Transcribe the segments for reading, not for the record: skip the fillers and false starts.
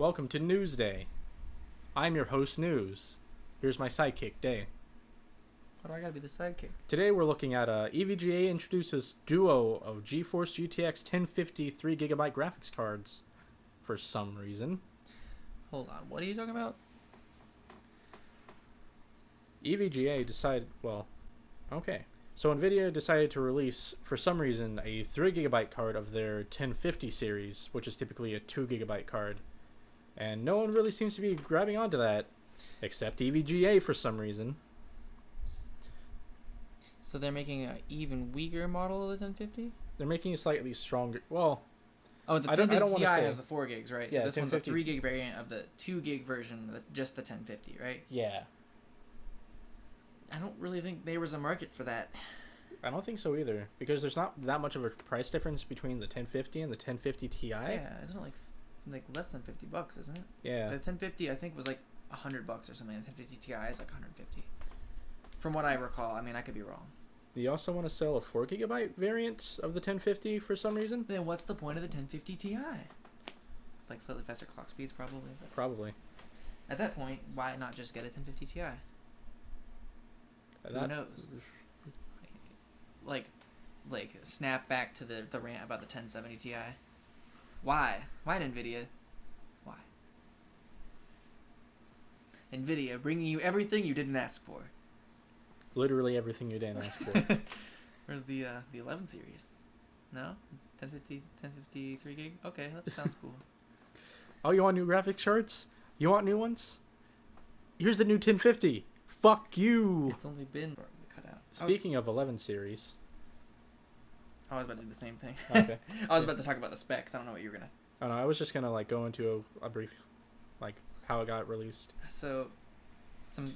Welcome to Newsday. I'm your host, News. Here's my sidekick, Day. Why do I gotta be the sidekick? Today we're looking at EVGA introduces duo of GeForce GTX 1050 3GB graphics cards for some reason. Hold on, what are you talking about? EVGA decided, So Nvidia decided to release, for some reason, a 3GB card of their 1050 series, which is typically a 2GB card. And no one really seems to be grabbing onto that, except EVGA for some reason. So they're making an even weaker model of the 1050? They're making a slightly stronger, the I 1050 don't Ti wanna say- has the 4 gigs, right? Yeah, So this one's a 1050. 3 gig variant of the 2 gig version, just the 1050, right? Yeah. I don't really think there was a market for that. I don't think so either, because there's not that much of a price difference between the 1050 and the 1050 Ti. Yeah, isn't it like less than $50, isn't it? Yeah. The 1050 I think was like $100 or something. The 1050 Ti is like 150. From what I recall, I mean I could be wrong. Do you also want to sell a 4GB variant of the 1050 for some reason? Then what's the point of the 1050 Ti? It's like slightly faster clock speeds probably. But Probably. at that point, why not just get a 1050 Ti? Who knows? Like snap back to the rant about the 1070 Ti. Why? Why Nvidia? Why? Nvidia bringing you everything you didn't ask for. Literally everything you didn't ask for. Where's the 11 series? No? 1050 3 gig? Okay, that sounds cool. Oh, you want new graphics cards? You want new ones? Here's the new 1050. Fuck you. It's only been cut out. Speaking of 11 series. I was about to do the same thing. Okay. I was about to talk about the specs. I don't know what you were gonna. Oh no, I was just gonna go into a brief, how it got released. So,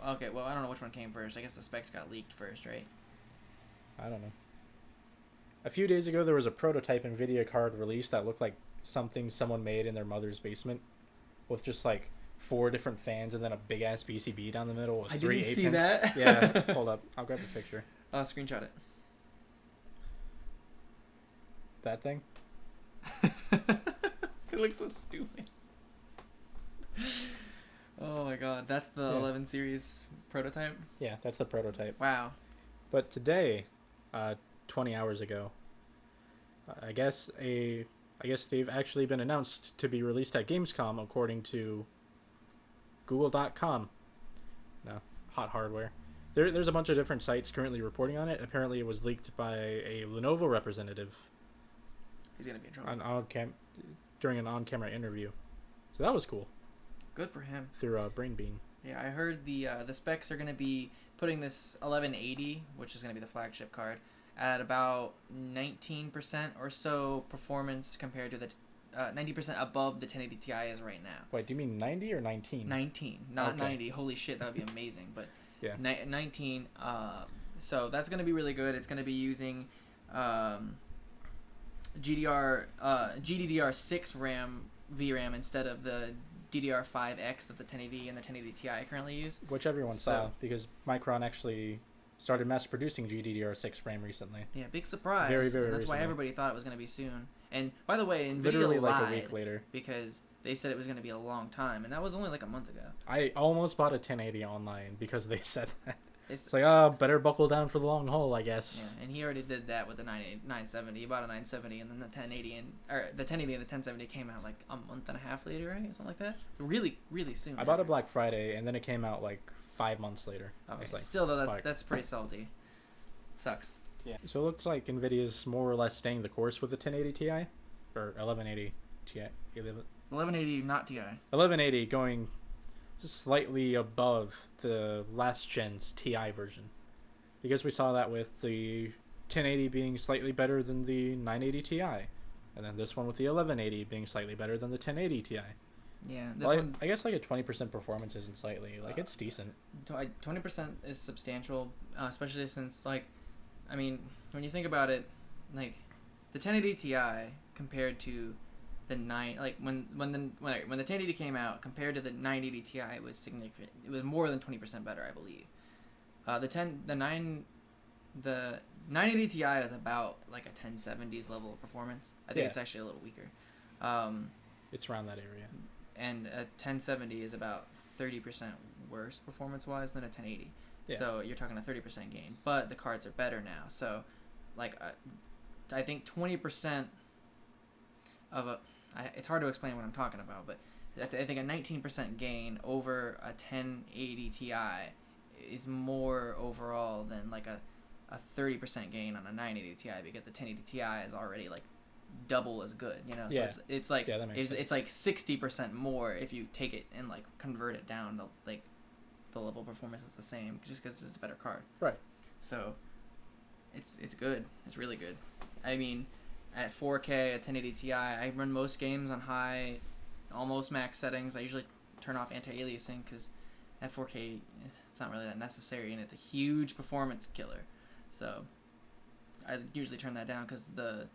okay. Well, I don't know which one came first. I guess the specs got leaked first, right? I don't know. A few days ago, there was a prototype Nvidia card released that looked like something someone made in their mother's basement, with just 4 different fans and then a big ass PCB down the middle with 3 didn't 8 see pins. that. Yeah, hold up, I'll grab a picture. Screenshot it. That thing. It looks so stupid. Oh my god, that's the 11 series prototype. Yeah, that's the prototype. Wow. But today, 20 hours ago, I guess they've actually been announced to be released at Gamescom, according to Google.com. No, Hot Hardware. There's a bunch of different sites currently reporting on it. Apparently, it was leaked by a Lenovo representative. He's gonna be in trouble. During an on-camera interview. So that was cool. Good for him. Through Brainbean. Yeah, I heard the specs are gonna be putting this 1180, which is gonna be the flagship card, at about 19% or so performance compared to the 90% above the 1080 Ti is right now. Wait, do you mean 90 or 19? 19, not Okay. 90. Holy shit, that would be amazing. But yeah, 19. So that's gonna be really good. It's gonna be using GDDR6 RAM VRAM instead of the DDR5X that the 1080 and the 1080 Ti currently use. which everyone saw, because Micron actually started mass producing GDDR6 RAM recently. Yeah, big surprise. Very, very and that's why recently. everybody thought it was going to be soon. And by the way, Nvidia Literally lied a week later. because they said it was going to be a long time, and that was only a month ago. I almost bought a 1080 online because they said that. It's It's better buckle down for the long haul, I guess. yeah, and he already did that with the 970. He bought a 970, and then the 1080 and the 1080 and the 1070 came out a month and a half later, right? Something like that. Really, really soon. I bought it Black Friday, and then it came out 5 months later. I Okay, was still though, fuck. that's pretty salty. Sucks. Yeah. So it looks like Nvidia's more or less staying the course with the 1080 Ti, or 1180 Ti. 1180, not Ti. 1180 going slightly above the last gen's Ti version, because we saw that with the 1080 being slightly better than the 980 Ti, and then this one with the 1180 being slightly better than the 1080 Ti. Yeah, this Well, one. I guess a 20% performance isn't slightly, it's decent. 20% is substantial, especially since when you think about it, the 1080 Ti compared to the when the 1080 came out compared to the 980 Ti, it was significant. It was more than 20% better, I believe. The 980 Ti is about a 1070s level of performance. I think it's actually a little weaker. It's around that area. and a 1070 is about 30% worse performance-wise than a 1080. Yeah. So you're talking a 30% gain, but the cards are better now. So, like, I think 20% of it's hard to explain what I'm talking about, but I think a 19% gain over a 1080 Ti is more overall than like a 30% gain on a 980 Ti, because the 1080 Ti is already like double as good, you know. So Yeah. it's like Yeah, that makes sense. it's like 60% more if you take it and like convert it down to like the level of performance is the same, just because it's a better card. Right. So it's good. It's really good. I mean, at 4K, at 1080 Ti, I run most games on high, almost max settings. I usually turn off anti-aliasing because at 4K it's not really that necessary, and it's a huge performance killer. So I usually turn that down because the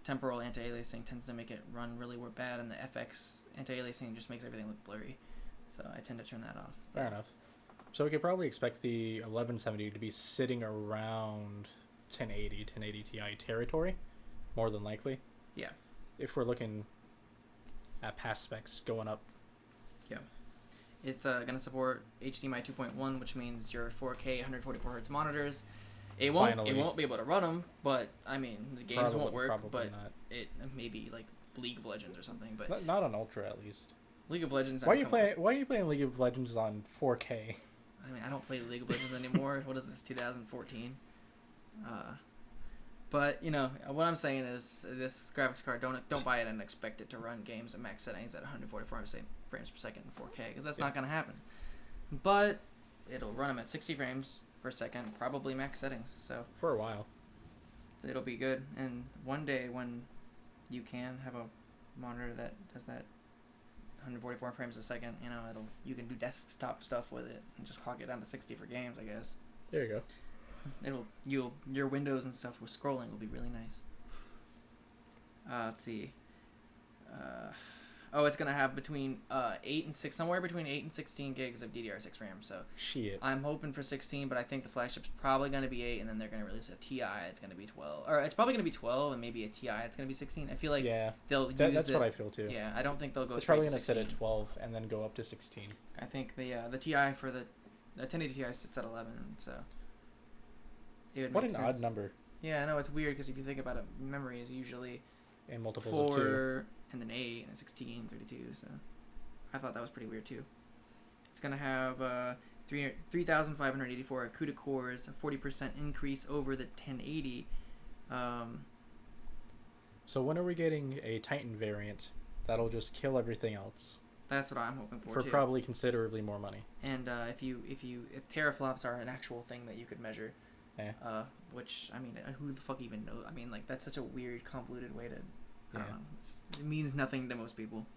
temporal anti-aliasing tends to make it run really bad, and the FX anti-aliasing just makes everything look blurry. So I tend to turn that off. Fair enough. So we could probably expect the 1170 to be sitting around 1080 Ti territory, more than likely. Yeah. If we're looking at past specs going up. Yeah. It's going to support HDMI 2.1, which means your 4K 144 hertz monitors. It won't be able to run them, but I mean the games won't work. But not. It maybe like League of Legends or something. But Not on Ultra, at least. League of Legends. Why are you playing League of Legends on 4K? I mean, I don't play League of Legends anymore. What is this, 2014? But you know what I'm saying is, this graphics card, don't buy it and expect it to run games at max settings at 144 frames per second in 4K, because that's not going to happen. But it'll run them at 60 frames per second, probably max settings. So For a while. it'll be good. And one day when you can have a monitor that does that 144 frames a second, you know, you can do desktop stuff with it and just clock it down to 60 for games, I guess. There you go. Your windows and stuff with scrolling will be really nice. Let's see. It's gonna have somewhere between 8 and 16 gigs of DDR6 RAM. So Shit. I'm hoping for 16, but I think the flagship's probably gonna be 8, and then they're gonna release a Ti. It's gonna be 12, or it's probably gonna be 12, and maybe a Ti. It's gonna be 16. I feel like That's what I feel too. Yeah, I don't think they'll go. It's probably gonna sit at 12 and then go up to 16. I think the Ti for the 1080 Ti sits at 11, so. What an odd number. Yeah, I know, it's weird because if you think about it, memory is usually in multiples 4, of 2. and then 8, and 16, 32, so I thought that was pretty weird too. It's going to have 3,584 CUDA cores, a 40% increase over the 1080. So when are we getting a Titan variant that'll just kill everything else? That's what I'm hoping for too. Probably considerably more money. And if teraflops are an actual thing that you could measure, yeah. Which, I mean, who the fuck even knows? I mean, like, that's such a weird, convoluted way to, I don't know. It means nothing to most people.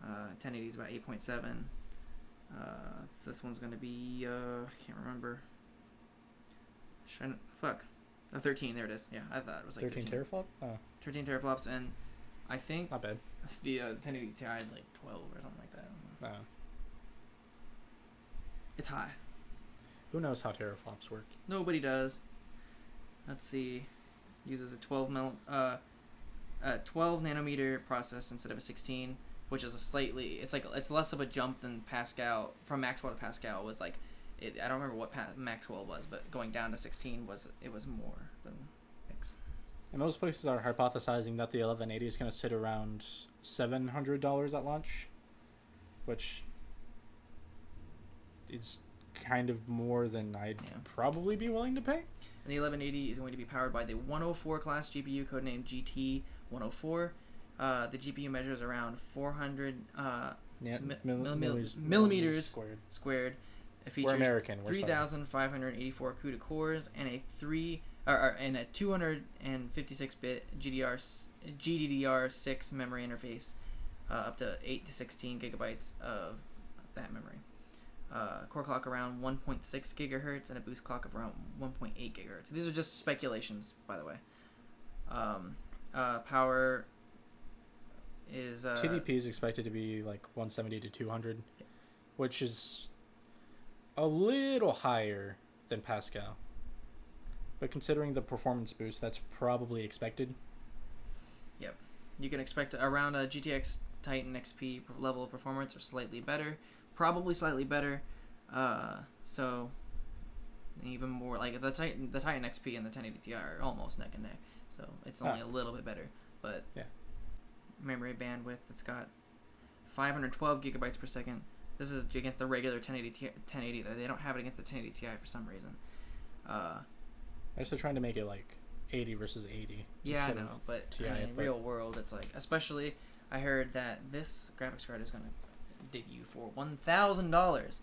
1080 is about 8.7. This one's going to be, I can't remember. 13, there it is. Yeah, I thought it was like 13 teraflop? Oh. 13 teraflops, and I think not bad. The 1080 Ti is like 12 or something like that. Oh. It's high. Who knows how teraflops work? Nobody does. Let's see. Uses a 12 nanometer process instead of a 16, which is it's less of a jump than Pascal. From Maxwell to Pascal was like, I don't remember what Maxwell was, but going down to 16 was more than X. And most places are hypothesizing that the 1180 is going to sit around $700 at launch, which is kind of more than I'd probably be willing to pay. And the 1180 is going to be powered by the 104 class GPU, codenamed GT104. The GPU measures around 400 millimeters squared. It features 3,584 CUDA cores and a 256-bit GDDR6 memory interface, up to 8 to 16 gigabytes of that memory. Core clock around 1.6 gigahertz and a boost clock of around 1.8 gigahertz. These are just speculations, by the way. Power is TDP is expected to be like 170 to 200, which is a little higher than Pascal. But considering the performance boost, that's probably expected. Yep. You can expect around a GTX Titan XP level of performance are slightly better, probably slightly better. So even more like the Titan XP and the 1080 Ti are almost neck and neck. So it's only a little bit better, but yeah. Memory bandwidth, it's got 512 gigabytes per second. This is against the regular 1080. They don't have it against the 1080 Ti for some reason. I guess they're trying to make it like 80 versus 80. Yeah, I know, but TI, in real world, it's like, especially, I heard that this graphics card is gonna dig you for $1,000.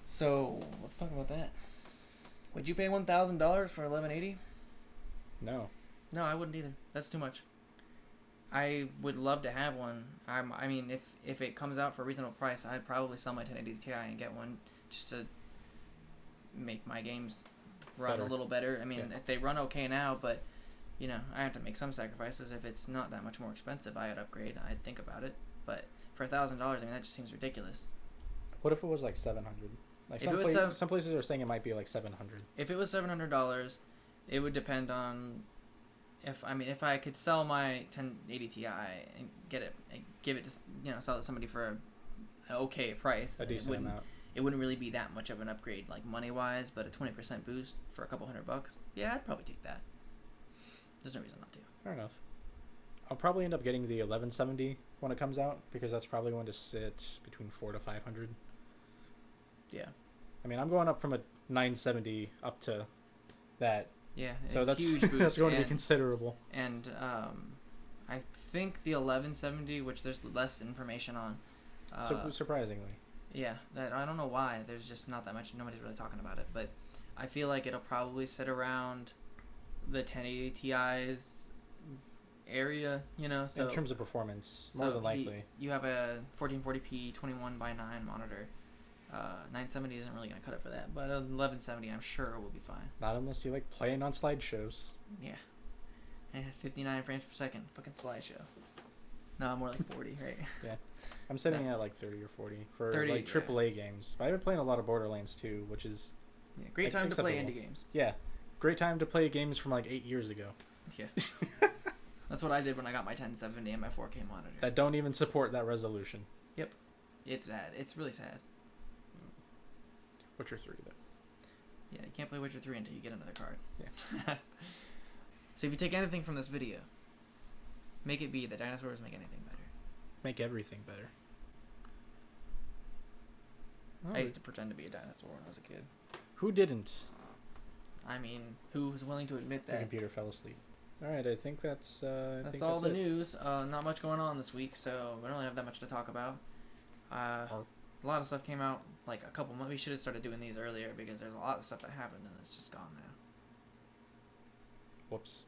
So let's talk about that. Would you pay $1,000 for 1180? No. No, I wouldn't either. That's too much. I would love to have one. I mean, if it comes out for a reasonable price, I'd probably sell my 1080 Ti and get one just to make my games run a little better. I mean, if they run okay now, but you know, I have to make some sacrifices. If it's not that much more expensive, I'd upgrade. I'd think about it. But for $1,000, I mean, that just seems ridiculous. What if it was like 700? Like some places are saying it might be like 700. If it was $700, it would depend on if I could sell my 1080 Ti and get it, and give it to sell it to somebody for an okay price, A decent amount. It wouldn't really be that much of an upgrade, like money wise, but a 20% boost for a couple $100, yeah, I'd probably take that. There's no reason not to. Fair enough. I'll probably end up getting the 1170 when it comes out because that's probably going to sit between 400 to 500. Yeah. I mean, I'm going up from a 970 up to that. Yeah, so that's huge boost. That's going to be considerable. And I think the 1170, which there's less information on. Surprisingly. Yeah, that I don't know why. There's just not that much. Nobody's really talking about it, but I feel like it'll probably sit around the 1080 Ti's area. So in terms of performance, more than likely. You have a 1440p 21:9 monitor. 970 isn't really going to cut it for that, but 1170 I'm sure will be fine. Not unless you like playing on slideshows. Yeah. And 59 frames per second. Fucking slideshow. No, more like 40, right? Yeah. I'm sitting at like 30 or 40 for 30, like AAA games. But I've been playing a lot of Borderlands too, which is great time to play indie games. Yeah. Great time to play games from like 8 years ago. Yeah. That's what I did when I got my 1070 and my 4K monitor. That don't even support that resolution. Yep. It's sad. It's really sad. Witcher 3 though. Yeah, you can't play Witcher 3 until you get another card. Yeah. So if you take anything from this video, make it be that dinosaurs make anything better. Make everything better. I used to pretend to be a dinosaur when I was a kid. Who didn't? I mean, who was willing to admit that? The computer fell asleep. All right, I think that's all the news. Not much going on this week, so we don't really have that much to talk about. A lot of stuff came out like a couple months. We should have started doing these earlier because there's a lot of stuff that happened and it's just gone now. Whoops.